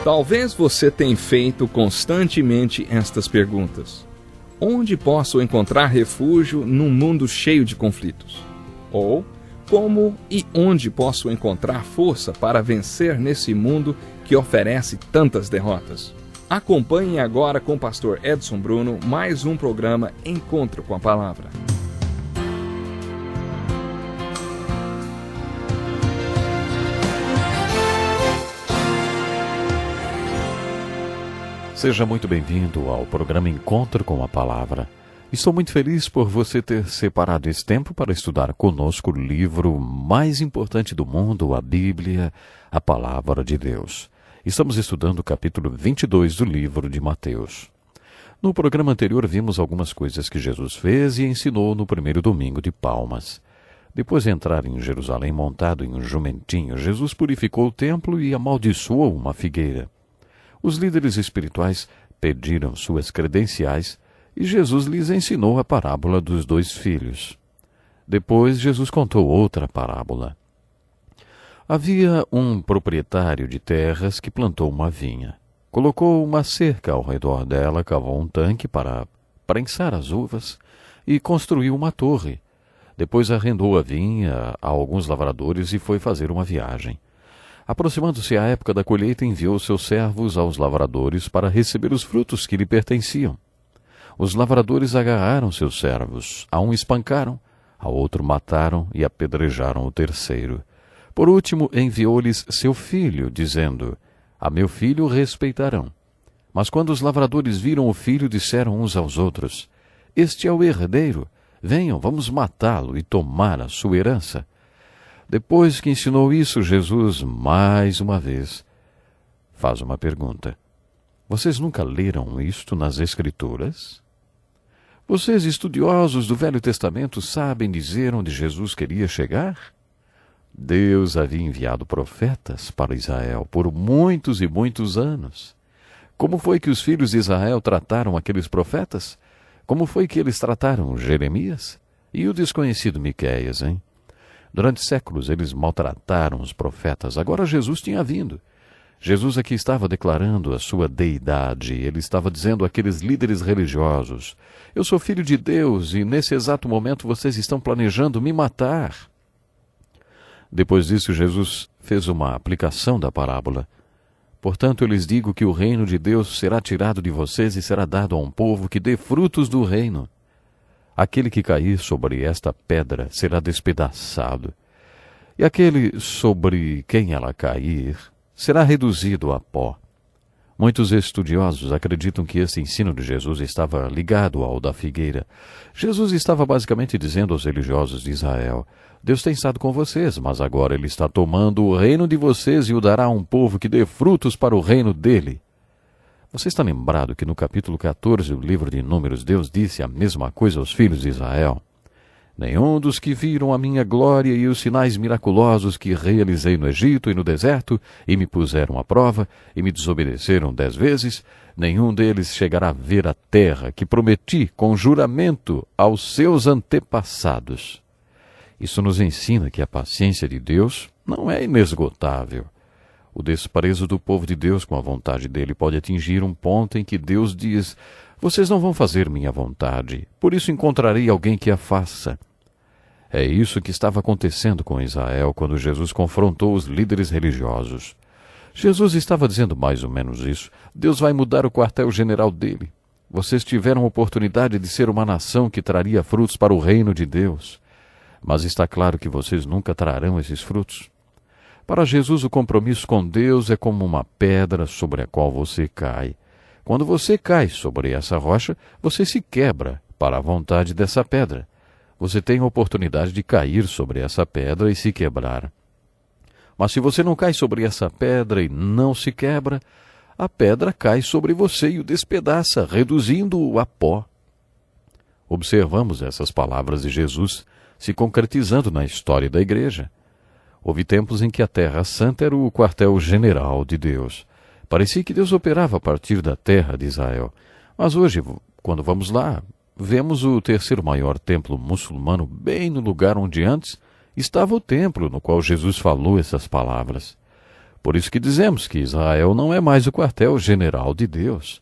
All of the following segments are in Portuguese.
Talvez você tenha feito constantemente estas perguntas. Onde posso encontrar refúgio num mundo cheio de conflitos? Ou, como e onde posso encontrar força para vencer nesse mundo que oferece tantas derrotas? Acompanhe agora com o pastor Edson Bruno mais um programa Encontro com a Palavra. Seja muito bem-vindo ao programa Encontro com a Palavra. Estou muito feliz por você ter separado esse tempo para estudar conosco o livro mais importante do mundo, a Bíblia, a Palavra de Deus. Estamos estudando o capítulo 22 do livro de Mateus. No programa anterior vimos algumas coisas que Jesus fez e ensinou no primeiro domingo de Palmas. Depois de entrar em Jerusalém montado em um jumentinho, Jesus purificou o templo e amaldiçoou uma figueira. Os líderes espirituais pediram suas credenciais e Jesus lhes ensinou a parábola dos 2 filhos. Depois, Jesus contou outra parábola. Havia um proprietário de terras que plantou uma vinha. Colocou uma cerca ao redor dela, cavou um tanque para prensar as uvas e construiu uma torre. Depois arrendou a vinha a alguns lavradores e foi fazer uma viagem. Aproximando-se a época da colheita, enviou seus servos aos lavradores para receber os frutos que lhe pertenciam. Os lavradores agarraram seus servos, a um espancaram, a outro mataram e apedrejaram o terceiro. Por último, enviou-lhes seu filho, dizendo: "A meu filho respeitarão." Mas quando os lavradores viram o filho, disseram uns aos outros: "Este é o herdeiro, venham, vamos matá-lo e tomar a sua herança." Depois que ensinou isso, Jesus, mais uma vez, faz uma pergunta. Vocês nunca leram isto nas Escrituras? Vocês, estudiosos do Velho Testamento, sabem dizer onde Jesus queria chegar? Deus havia enviado profetas para Israel por muitos e muitos anos. Como foi que os filhos de Israel trataram aqueles profetas? Como foi que eles trataram Jeremias? E o desconhecido Miqueias, hein? Durante séculos eles maltrataram os profetas. Agora Jesus tinha vindo. Jesus aqui estava declarando a sua deidade. Ele estava dizendo àqueles líderes religiosos: "Eu sou filho de Deus e nesse exato momento vocês estão planejando me matar." Depois disso, Jesus fez uma aplicação da parábola. "Portanto, eu lhes digo que o reino de Deus será tirado de vocês e será dado a um povo que dê frutos do reino. Aquele que cair sobre esta pedra será despedaçado, e aquele sobre quem ela cair será reduzido a pó." Muitos estudiosos acreditam que este ensino de Jesus estava ligado ao da figueira. Jesus estava basicamente dizendo aos religiosos de Israel: "Deus tem estado com vocês, mas agora Ele está tomando o reino de vocês e o dará a um povo que dê frutos para o reino dele." Você está lembrado que no capítulo 14 do livro de Números, Deus disse a mesma coisa aos filhos de Israel? "Nenhum dos que viram a minha glória e os sinais miraculosos que realizei no Egito e no deserto, e me puseram à prova, e me desobedeceram 10 vezes, nenhum deles chegará a ver a terra que prometi com juramento aos seus antepassados." Isso nos ensina que a paciência de Deus não é inesgotável. O desprezo do povo de Deus com a vontade dele pode atingir um ponto em que Deus diz: "Vocês não vão fazer minha vontade, por isso encontrarei alguém que a faça." É isso que estava acontecendo com Israel quando Jesus confrontou os líderes religiosos. Jesus estava dizendo mais ou menos isso: Deus vai mudar o quartel-general dele. Vocês tiveram a oportunidade de ser uma nação que traria frutos para o reino de Deus. Mas está claro que vocês nunca trarão esses frutos. Para Jesus, o compromisso com Deus é como uma pedra sobre a qual você cai. Quando você cai sobre essa rocha, você se quebra para a vontade dessa pedra. Você tem a oportunidade de cair sobre essa pedra e se quebrar. Mas se você não cai sobre essa pedra e não se quebra, a pedra cai sobre você e o despedaça, reduzindo-o a pó. Observamos essas palavras de Jesus se concretizando na história da igreja. Houve tempos em que a Terra Santa era o quartel-general de Deus. Parecia que Deus operava a partir da terra de Israel. Mas hoje, quando vamos lá, vemos o terceiro maior templo muçulmano bem no lugar onde antes estava o templo no qual Jesus falou essas palavras. Por isso que dizemos que Israel não é mais o quartel-general de Deus.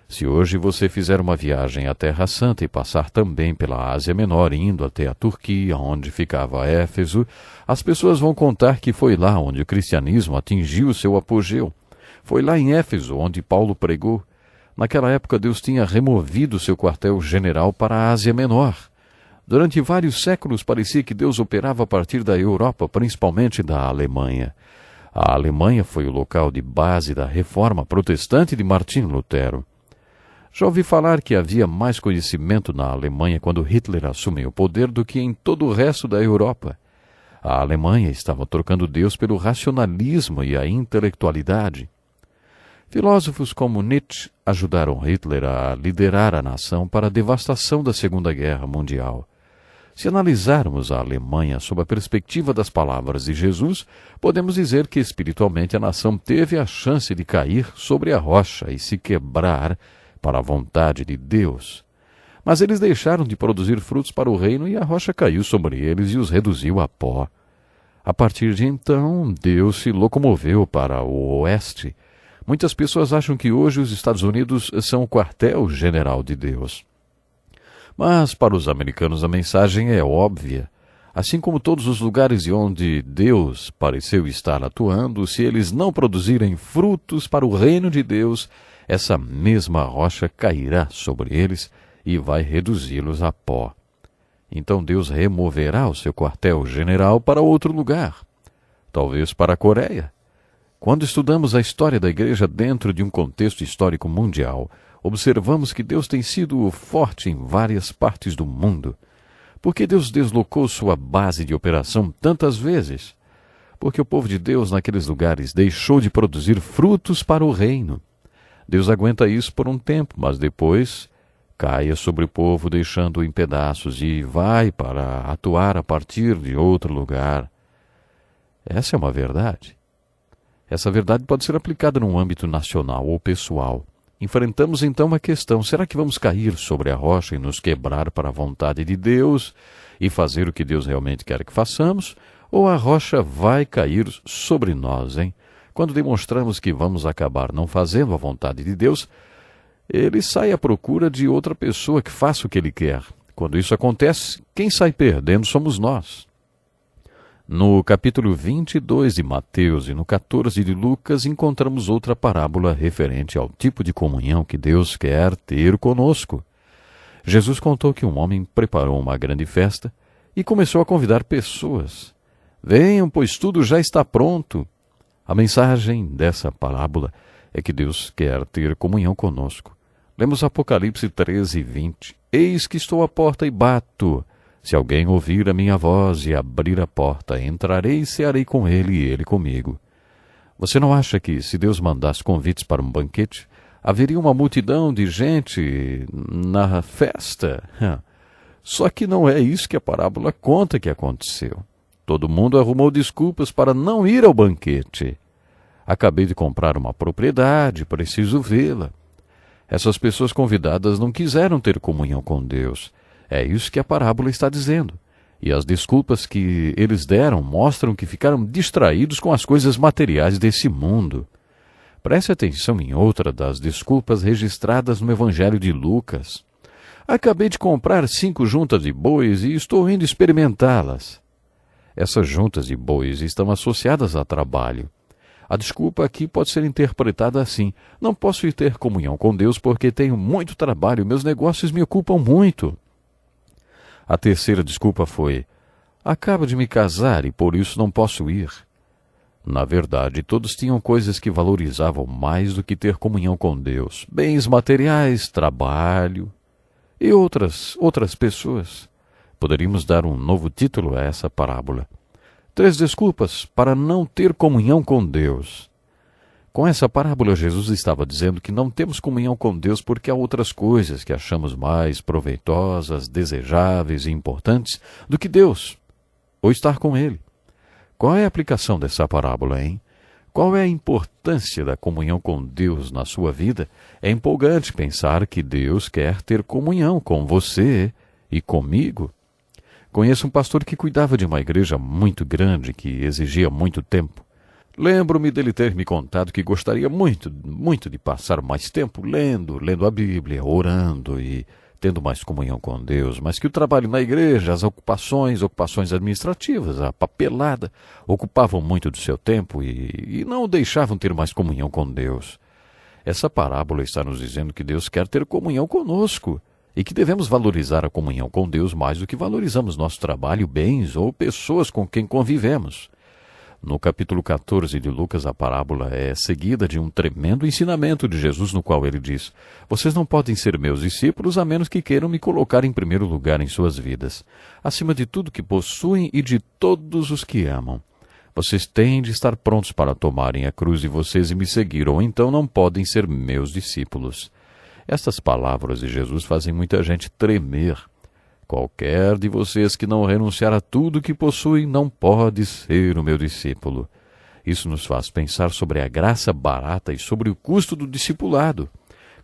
Se hoje você fizer uma viagem à Terra Santa e passar também pela Ásia Menor, indo até a Turquia, onde ficava Éfeso, as pessoas vão contar que foi lá onde o cristianismo atingiu seu apogeu. Foi lá em Éfeso onde Paulo pregou. Naquela época Deus tinha removido seu quartel-general para a Ásia Menor. Durante vários séculos parecia que Deus operava a partir da Europa, principalmente da Alemanha. A Alemanha foi o local de base da reforma protestante de Martinho Lutero. Já ouvi falar que havia mais conhecimento na Alemanha quando Hitler assumiu o poder do que em todo o resto da Europa. A Alemanha estava trocando Deus pelo racionalismo e a intelectualidade. Filósofos como Nietzsche ajudaram Hitler a liderar a nação para a devastação da Segunda Guerra Mundial. Se analisarmos a Alemanha sob a perspectiva das palavras de Jesus, podemos dizer que espiritualmente a nação teve a chance de cair sobre a rocha e se quebrar para a vontade de Deus. Mas eles deixaram de produzir frutos para o reino e a rocha caiu sobre eles e os reduziu a pó. A partir de então, Deus se locomoveu para o oeste. Muitas pessoas acham que hoje os Estados Unidos são o quartel-general de Deus. Mas para os americanos a mensagem é óbvia. Assim como todos os lugares onde Deus pareceu estar atuando, se eles não produzirem frutos para o reino de Deus, essa mesma rocha cairá sobre eles e vai reduzi-los a pó. Então Deus removerá o seu quartel-general para outro lugar, talvez para a Coreia. Quando estudamos a história da Igreja dentro de um contexto histórico mundial, observamos que Deus tem sido forte em várias partes do mundo. Por que Deus deslocou sua base de operação tantas vezes? Porque o povo de Deus naqueles lugares deixou de produzir frutos para o reino. Deus aguenta isso por um tempo, mas depois caia sobre o povo, deixando-o em pedaços, e vai para atuar a partir de outro lugar. Essa é uma verdade. Essa verdade pode ser aplicada num âmbito nacional ou pessoal. Enfrentamos então uma questão: será que vamos cair sobre a rocha e nos quebrar para a vontade de Deus e fazer o que Deus realmente quer que façamos? Ou a rocha vai cair sobre nós, hein? Quando demonstramos que vamos acabar não fazendo a vontade de Deus, ele sai à procura de outra pessoa que faça o que ele quer. Quando isso acontece, quem sai perdendo somos nós. No capítulo 22 de Mateus e no 14 de Lucas, encontramos outra parábola referente ao tipo de comunhão que Deus quer ter conosco. Jesus contou que um homem preparou uma grande festa e começou a convidar pessoas. Venham, pois tudo já está pronto. A mensagem dessa parábola é que Deus quer ter comunhão conosco. Lemos Apocalipse 13:20. Eis que estou à porta e bato. Se alguém ouvir a minha voz e abrir a porta, entrarei e cearei com ele e ele comigo. Você não acha que, se Deus mandasse convites para um banquete, haveria uma multidão de gente na festa? Só que não é isso que a parábola conta que aconteceu. Todo mundo arrumou desculpas para não ir ao banquete. Acabei de comprar uma propriedade, preciso vê-la. Essas pessoas convidadas não quiseram ter comunhão com Deus. É isso que a parábola está dizendo. E as desculpas que eles deram mostram que ficaram distraídos com as coisas materiais desse mundo. Preste atenção em outra das desculpas registradas no Evangelho de Lucas. Acabei de comprar 5 juntas de bois e estou indo experimentá-las. Essas juntas de bois estão associadas a trabalho. A desculpa aqui pode ser interpretada assim: não posso ir ter comunhão com Deus porque tenho muito trabalho, meus negócios me ocupam muito. A terceira desculpa foi: acabo de me casar e por isso não posso ir. Na verdade, todos tinham coisas que valorizavam mais do que ter comunhão com Deus: bens materiais, trabalho e outras pessoas. Poderíamos dar um novo título a essa parábola: 3 desculpas para não ter comunhão com Deus. Com essa parábola, Jesus estava dizendo que não temos comunhão com Deus porque há outras coisas que achamos mais proveitosas, desejáveis e importantes do que Deus, ou estar com Ele. Qual é a aplicação dessa parábola, hein? Qual é a importância da comunhão com Deus na sua vida? É empolgante pensar que Deus quer ter comunhão com você e comigo. Conheço um pastor que cuidava de uma igreja muito grande que exigia muito tempo. Lembro-me dele ter me contado que gostaria muito, muito de passar mais tempo lendo a Bíblia, orando e tendo mais comunhão com Deus, mas que o trabalho na igreja, as ocupações administrativas, a papelada, ocupavam muito do seu tempo e não o deixavam ter mais comunhão com Deus. Essa parábola está nos dizendo que Deus quer ter comunhão conosco e que devemos valorizar a comunhão com Deus mais do que valorizamos nosso trabalho, bens ou pessoas com quem convivemos. No capítulo 14 de Lucas, a parábola é seguida de um tremendo ensinamento de Jesus, no qual ele diz: vocês não podem ser meus discípulos a menos que queiram me colocar em primeiro lugar em suas vidas, acima de tudo que possuem e de todos os que amam. Vocês têm de estar prontos para tomarem a cruz de vocês e me seguir, ou então não podem ser meus discípulos. Estas palavras de Jesus fazem muita gente tremer. Qualquer de vocês que não renunciar a tudo que possui não pode ser o meu discípulo. Isso nos faz pensar sobre a graça barata e sobre o custo do discipulado.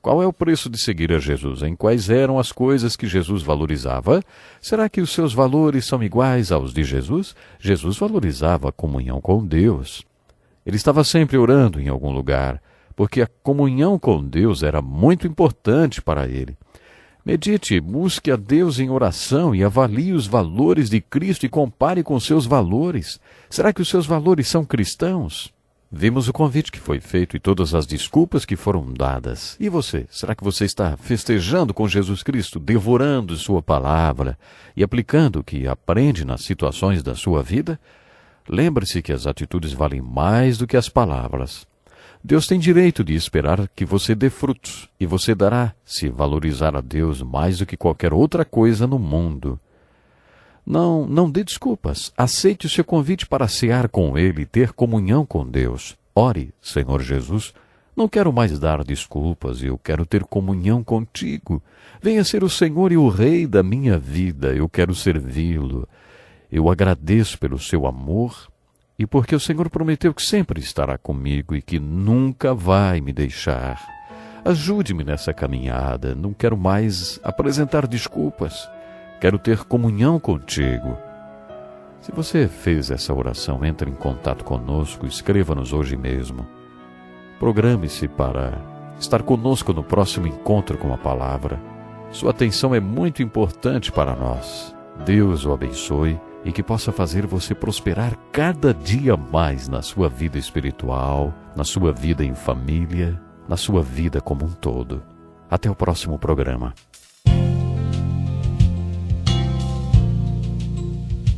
Qual é o preço de seguir a Jesus? Em quais eram as coisas que Jesus valorizava? Será que os seus valores são iguais aos de Jesus? Jesus valorizava a comunhão com Deus. Ele estava sempre orando em algum lugar, porque a comunhão com Deus era muito importante para ele. Medite, busque a Deus em oração e avalie os valores de Cristo e compare com seus valores. Será que os seus valores são cristãos? Vimos o convite que foi feito e todas as desculpas que foram dadas. E você? Será que você está festejando com Jesus Cristo, devorando sua palavra e aplicando o que aprende nas situações da sua vida? Lembre-se que as atitudes valem mais do que as palavras. Deus tem direito de esperar que você dê frutos, e você dará se valorizar a Deus mais do que qualquer outra coisa no mundo. Não dê desculpas. Aceite o seu convite para cear com Ele e ter comunhão com Deus. Ore, Senhor Jesus, não quero mais dar desculpas, eu quero ter comunhão contigo. Venha ser o Senhor e o Rei da minha vida, eu quero servi-lo. Eu agradeço pelo seu amor e porque o Senhor prometeu que sempre estará comigo e que nunca vai me deixar. Ajude-me nessa caminhada, não quero mais apresentar desculpas. Quero ter comunhão contigo. Se você fez essa oração, entre em contato conosco, escreva-nos hoje mesmo. Programe-se para estar conosco no próximo encontro com a palavra. Sua atenção é muito importante para nós. Deus o abençoe e que possa fazer você prosperar cada dia mais na sua vida espiritual, na sua vida em família, na sua vida como um todo. Até o próximo programa.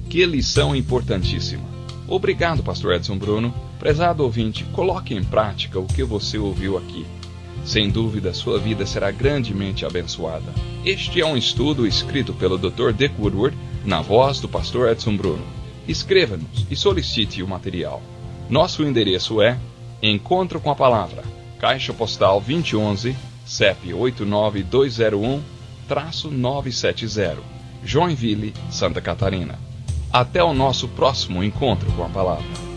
Que lição importantíssima. Obrigado, Pastor Edson Bruno. Prezado ouvinte, coloque em prática o que você ouviu aqui. Sem dúvida, sua vida será grandemente abençoada. Este é um estudo escrito pelo Dr. Dick Woodward, na voz do Pastor Edson Bruno. Escreva-nos e solicite o material. Nosso endereço é Encontro com a Palavra, Caixa Postal 2011, CEP 89201-970, Joinville, Santa Catarina. Até o nosso próximo encontro com a palavra.